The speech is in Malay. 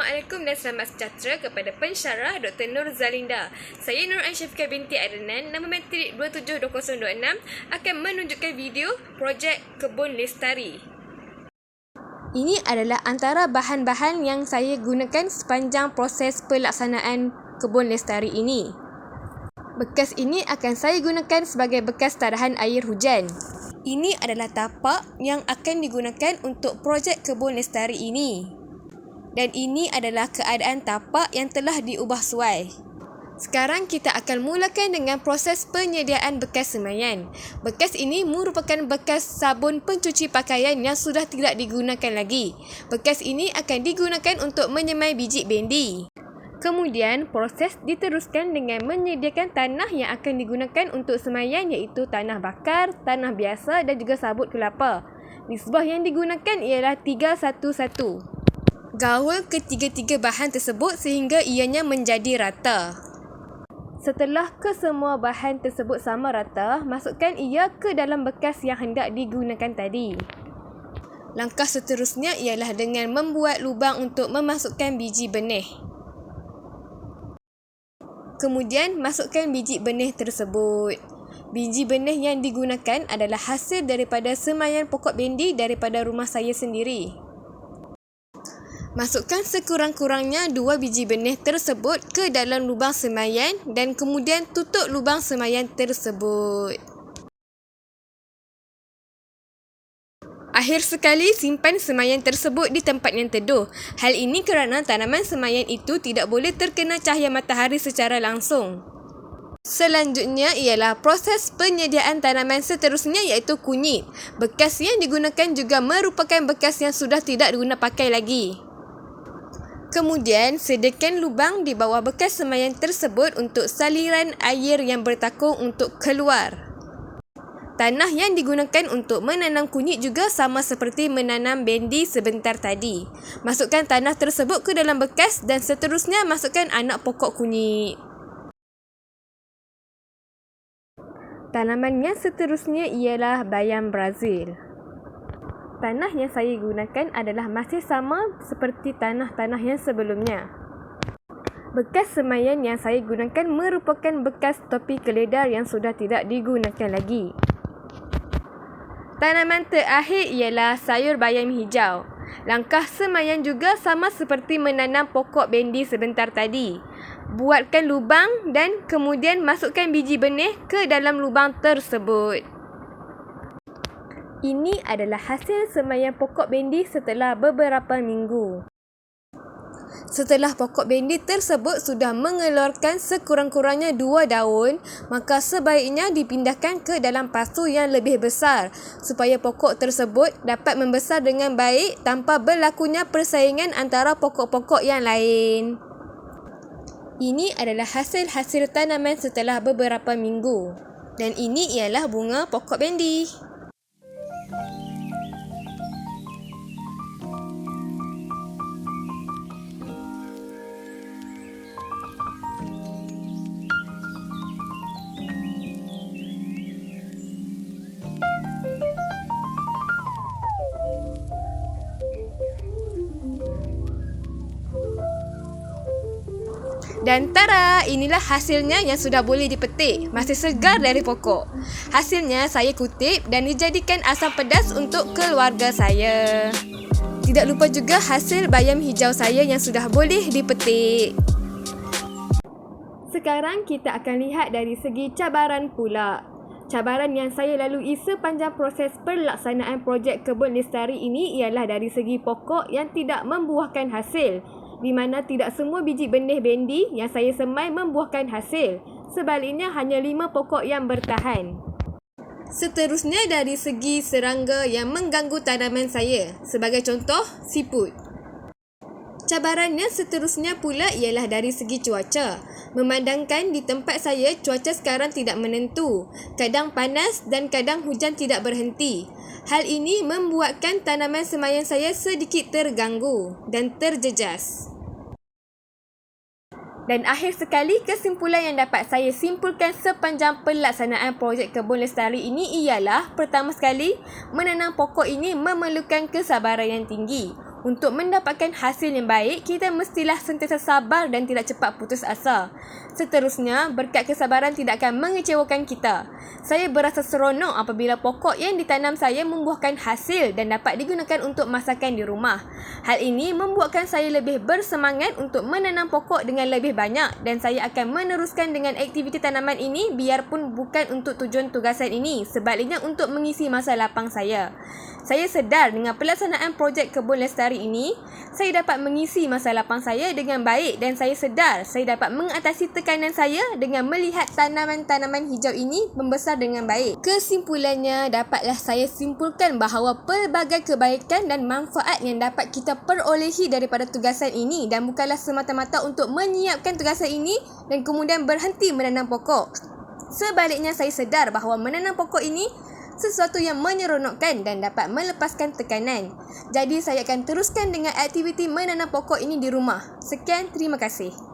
Assalamualaikum dan selamat sejahtera kepada pensyarah Dr. Nur Zalinda. Saya Nur Aisyafika binti Adnan, nama matrik 272026 akan menunjukkan video projek kebun lestari. Ini adalah antara bahan-bahan yang saya gunakan sepanjang proses pelaksanaan kebun lestari ini. Bekas ini akan saya gunakan sebagai bekas tadahan air hujan. Ini adalah tapak yang akan digunakan untuk projek kebun lestari ini. Dan ini adalah keadaan tapak yang telah diubah suai. Sekarang kita akan mulakan dengan proses penyediaan bekas semaian. Bekas ini merupakan bekas sabun pencuci pakaian yang sudah tidak digunakan lagi. Bekas ini akan digunakan untuk menyemai biji bendi. Kemudian proses diteruskan dengan menyediakan tanah yang akan digunakan untuk semaian, iaitu tanah bakar, tanah biasa dan juga sabut kelapa. Nisbah yang digunakan ialah 3:1:1. Gaul ketiga-tiga bahan tersebut sehingga ianya menjadi rata. Setelah kesemua bahan tersebut sama rata, masukkan ia ke dalam bekas yang hendak digunakan tadi. Langkah seterusnya ialah dengan membuat lubang untuk memasukkan biji benih. Kemudian masukkan biji benih tersebut. Biji benih yang digunakan adalah hasil daripada semaian pokok bendi daripada rumah saya sendiri. Masukkan sekurang-kurangnya 2 biji benih tersebut ke dalam lubang semaian dan kemudian tutup lubang semaian tersebut. Akhir sekali, simpan semaian tersebut di tempat yang teduh. Hal ini kerana tanaman semaian itu tidak boleh terkena cahaya matahari secara langsung. Selanjutnya ialah proses penyediaan tanaman seterusnya, iaitu kunyit. Bekas yang digunakan juga merupakan bekas yang sudah tidak diguna pakai lagi. Kemudian, sediakan lubang di bawah bekas semaian tersebut untuk saliran air yang bertakung untuk keluar. Tanah yang digunakan untuk menanam kunyit juga sama seperti menanam bendi sebentar tadi. Masukkan tanah tersebut ke dalam bekas dan seterusnya masukkan anak pokok kunyit. Tanaman yang seterusnya ialah bayam Brazil. Tanah yang saya gunakan adalah masih sama seperti tanah-tanah yang sebelumnya. Bekas semaian yang saya gunakan merupakan bekas topi keledar yang sudah tidak digunakan lagi. Tanaman terakhir ialah sayur bayam hijau. Langkah semaian juga sama seperti menanam pokok bendi sebentar tadi. Buatkan lubang dan kemudian masukkan biji benih ke dalam lubang tersebut. Ini adalah hasil semaian pokok bendi setelah beberapa minggu. Setelah pokok bendi tersebut sudah mengeluarkan sekurang-kurangnya 2 daun, maka sebaiknya dipindahkan ke dalam pasu yang lebih besar supaya pokok tersebut dapat membesar dengan baik tanpa berlakunya persaingan antara pokok-pokok yang lain. Ini adalah hasil-hasil tanaman setelah beberapa minggu. Dan ini ialah bunga pokok bendi. Dan tara, inilah hasilnya yang sudah boleh dipetik, masih segar dari pokok. Hasilnya saya kutip dan dijadikan asam pedas untuk keluarga saya. Tidak lupa juga hasil bayam hijau saya yang sudah boleh dipetik. Sekarang kita akan lihat dari segi cabaran pula. Cabaran yang saya lalui sepanjang proses pelaksanaan projek kebun lestari ini ialah dari segi pokok yang tidak membuahkan hasil, di mana tidak semua biji benih bendi yang saya semai membuahkan hasil. Sebaliknya hanya 5 pokok yang bertahan. Seterusnya dari segi serangga yang mengganggu tanaman saya. Sebagai contoh, siput. Cabarannya seterusnya pula ialah dari segi cuaca. Memandangkan di tempat saya cuaca sekarang tidak menentu. Kadang panas dan kadang hujan tidak berhenti. Hal ini membuatkan tanaman semaian saya sedikit terganggu dan terjejas. Dan akhir sekali, kesimpulan yang dapat saya simpulkan sepanjang pelaksanaan projek kebun lestari ini ialah, pertama sekali, menanam pokok ini memerlukan kesabaran yang tinggi. Untuk mendapatkan hasil yang baik, kita mestilah sentiasa sabar dan tidak cepat putus asa. Seterusnya, berkat kesabaran tidak akan mengecewakan kita. Saya berasa seronok apabila pokok yang ditanam saya membuahkan hasil dan dapat digunakan untuk masakan di rumah. Hal ini membuatkan saya lebih bersemangat untuk menanam pokok dengan lebih banyak dan saya akan meneruskan dengan aktiviti tanaman ini biarpun bukan untuk tujuan tugasan ini, sebaliknya untuk mengisi masa lapang saya. Saya sedar dengan pelaksanaan projek kebun lestari ini, saya dapat mengisi masa lapang saya dengan baik dan saya sedar saya dapat mengatasi tekanan saya dengan melihat tanaman-tanaman hijau ini membesar dengan baik. Kesimpulannya, dapatlah saya simpulkan bahawa pelbagai kebaikan dan manfaat yang dapat kita perolehi daripada tugasan ini dan bukanlah semata-mata untuk menyiapkan tugasan ini dan kemudian berhenti menanam pokok. Sebaliknya, saya sedar bahawa menanam pokok ini sesuatu yang menyeronokkan dan dapat melepaskan tekanan. Jadi saya akan teruskan dengan aktiviti menanam pokok ini di rumah. Sekian, terima kasih.